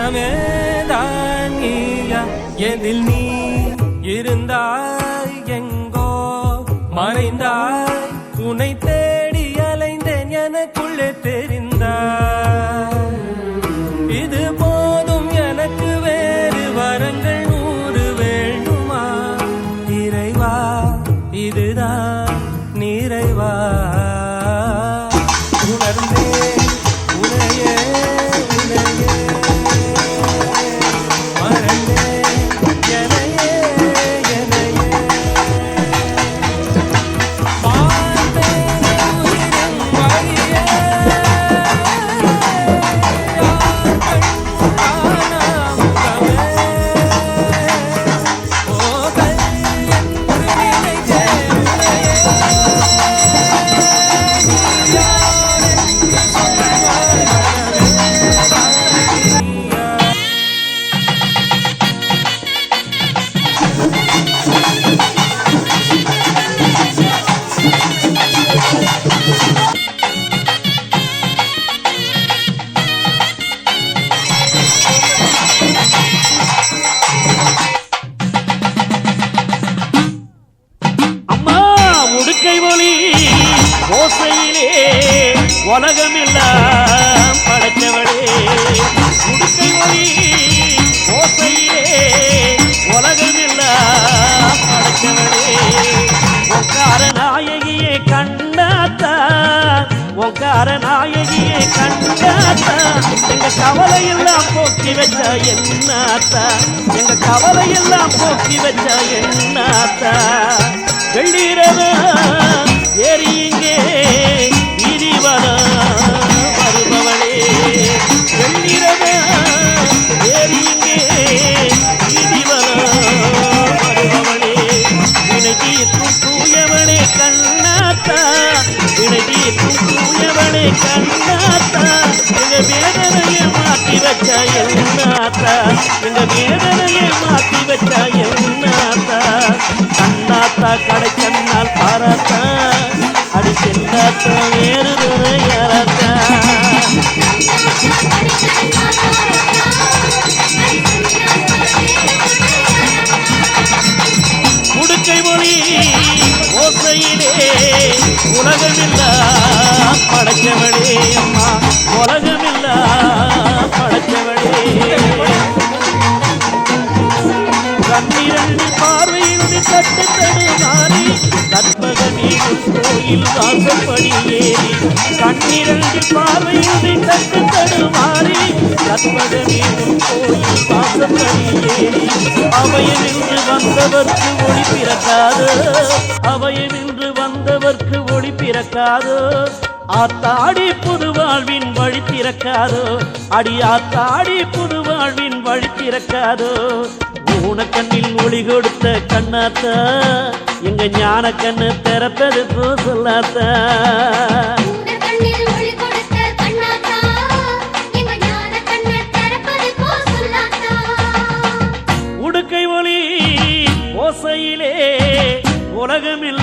உலகமே தான் நீயா எதில் நீ இருந்தாய் எங்கோ மறைந்தாய் உன்னை தேடி அலைந்தேன் எனக்குள்ளே தெரிந்தாய் இது போதும் எனக்கு வேறு வரங்கள் 100 வேண்டுமா இறைவா இதுதான் நிறைவா உணர்ந்தே உனையே உனையே மறந்தே எனையே எனையே பார்த்தேன் உயிரின் வழியே ஓசையிலே உலகமெல்லாம் படைத்தவளே உடுக்கை ஒளி ஓசையிலே உலகமெல்லாம் படைத்தவளே ஒக்கார நாயகியே கண்டாத்தா ஒக்கார நாயகியே கண்டாத்தா எங்க கவலையெல்லாம் போக்கி வச்ச என்னாத்தா எங்க கவலையெல்லாம் போக்கி வச்ச என்னாத்தா வெள்ளீரவா ஏறி இங்கே வீதிவனா வருபவளே வெள்ளிரவா ஏறி இங்கே வீதிவனா வருபவளே வினைதீர்க்கும் தூயவளே கண்ணாத்தா வினைதீர்க்கும் தூயவளே கண்ணாத்தா எங்க வேதனையை மாற்றி வச்ச என்னாத்தா எங்க வேதனையை மாற்றி வச்ச என்னாத்தா கண்ணாத்தா கடை கண்ணால் பாராத்தா அடி செல்லாத்தா வேறு யாராத்தா உடுக்கை மொழி ஓசையிலே உலகமில்லா படைச்சவளே அம்மா உலகமில்லா படைச்சவளே கண்ணிரண்டு பார்வையில் தட்டு தடுமாறி கற்பகமே கோயில் வாசப்படி ஏறி கண்ணிரண்டு பார்வையில் தட்டு தடுமாறி கற்பகமே கோயில் வாசப்படி ஏறி அவையமின்று வந்தவர்க்கு ஒளி பிறக்காதோ அவையமின்று வந்தவர்க்கு ஒளி பிறக்காதோ ஆத்தாடி புது வாழ்வின் வழி திறக்காதோ அடி ஆத்தாடி புது வாழ்வின் வழி திறக்காதோ ஊனக்கண்ணில் ஒளி கொடுத்த கண்ணாத்தா எங்க ஞான கண்ணு திறப்பது சொல்லாத்தா உடுக்கை ஒளி ஓசையிலே உலகமில்ல